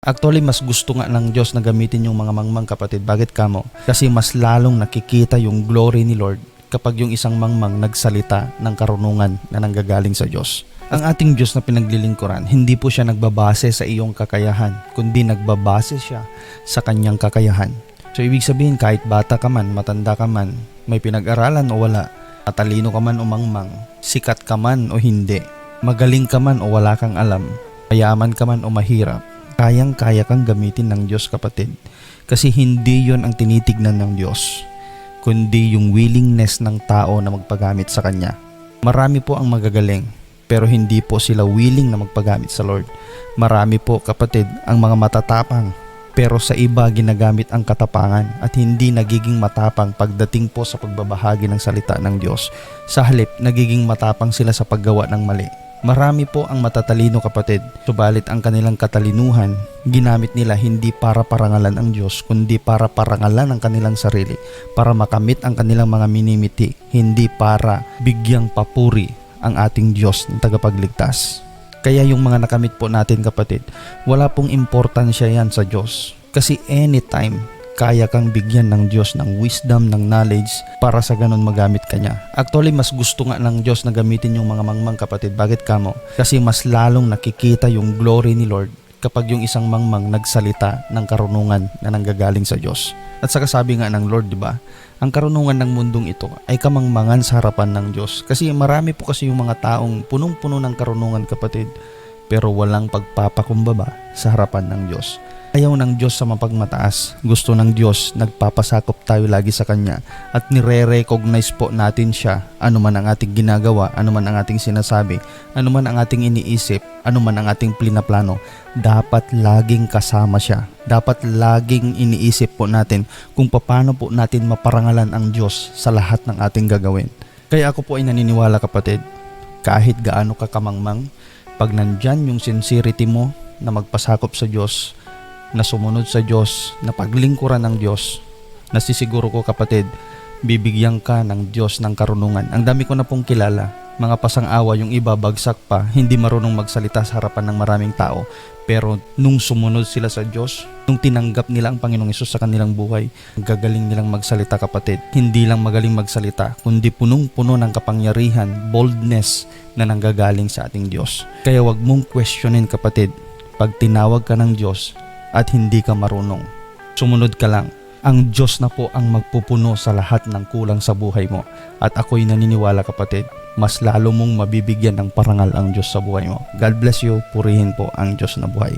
Actually, mas gusto nga ng Diyos na gamitin yung mga mangmang, kapatid. Bakit kamo? Kasi mas lalong nakikita yung glory ni Lord kapag yung isang mangmang nagsalita ng karunungan na nanggagaling sa Diyos. Ang ating Diyos na pinaglilingkuran, hindi po siya nagbabase sa iyong kakayahan, kundi nagbabase siya sa kanyang kakayahan. So ibig sabihin, kahit bata ka man, matanda ka man, may pinag-aralan o wala, matalino ka man o mangmang, sikat ka man o hindi, magaling ka man o wala kang alam, mayaman ka man o mahirap, kayang-kaya kang gamitin ng Diyos, kapatid. Kasi hindi yon ang tinitignan ng Diyos, kundi yung willingness ng tao na magpagamit sa Kanya. Marami po ang magagaling, pero hindi po sila willing na magpagamit sa Lord. Marami po, kapatid, ang mga matatapang, pero sa iba ginagamit ang katapangan at hindi nagiging matapang pagdating po sa pagbabahagi ng salita ng Diyos. Sa halip, nagiging matapang sila sa paggawa ng mali. Marami po ang matatalino, kapatid, subalit ang kanilang katalinuhan, ginamit nila hindi para parangalan ang Diyos, kundi para parangalan ang kanilang sarili, para makamit ang kanilang mga minimiti, hindi para bigyang papuri ang ating Diyos ng tagapagligtas. Kaya yung mga nakamit po natin, kapatid, wala pong importansya yan sa Diyos. Kasi anytime, kaya kang bigyan ng Diyos ng wisdom, ng knowledge para sa ganun magamit ka niya. Actually, mas gusto nga ng Diyos na gamitin yung mga mangmang, kapatid. Bakit kamo? Kasi mas lalong nakikita yung glory ni Lord kapag yung isang mangmang nagsalita ng karunungan na nanggagaling sa Diyos. At saka sabi nga ng Lord, di ba? Ang karunungan ng mundong ito ay kamangmangan sa harapan ng Diyos. Kasi marami po kasi yung mga taong punong-puno ng karunungan, kapatid, pero walang pagpapakumbaba sa harapan ng Diyos. Ayaw ng Diyos sa mapagmataas. Gusto ng Diyos, nagpapasakop tayo lagi sa Kanya at nire-recognize po natin siya, anuman ang ating ginagawa, anuman ang ating sinasabi, anuman ang ating iniisip, anuman ang ating plinaplano. Dapat laging kasama siya. Dapat laging iniisip po natin kung paano po natin maparangalan ang Diyos sa lahat ng ating gagawin. Kaya ako po ay naniniwala, kapatid, kahit gaano ka kamangmang, pag nandyan yung sincerity mo na magpasakop sa Diyos, na sumunod sa Diyos, na paglingkuran ng Diyos, nasisiguro ko, kapatid, bibigyan ka ng Diyos ng karunungan. Ang dami ko na pong kilala, mga pasang-awa, yung iba bagsak pa, hindi marunong magsalita sa harapan ng maraming tao, pero nung sumunod sila sa Diyos, nung tinanggap nila ang Panginoong Hesus sa kanilang buhay, gagaling nilang magsalita, kapatid. Hindi lang magaling magsalita, kundi punong-puno ng kapangyarihan, boldness na nanggagaling sa ating Diyos. Kaya wag mong questionin, kapatid, pag tinawag ka ng Diyos at hindi ka marunong. Sumunod ka lang. Ang Diyos na po ang magpupuno sa lahat ng kulang sa buhay mo. At ako'y naniniwala, kapatid, mas lalo mong mabibigyan ng parangal ang Diyos sa buhay mo. God bless you. Purihin po ang Diyos na buhay.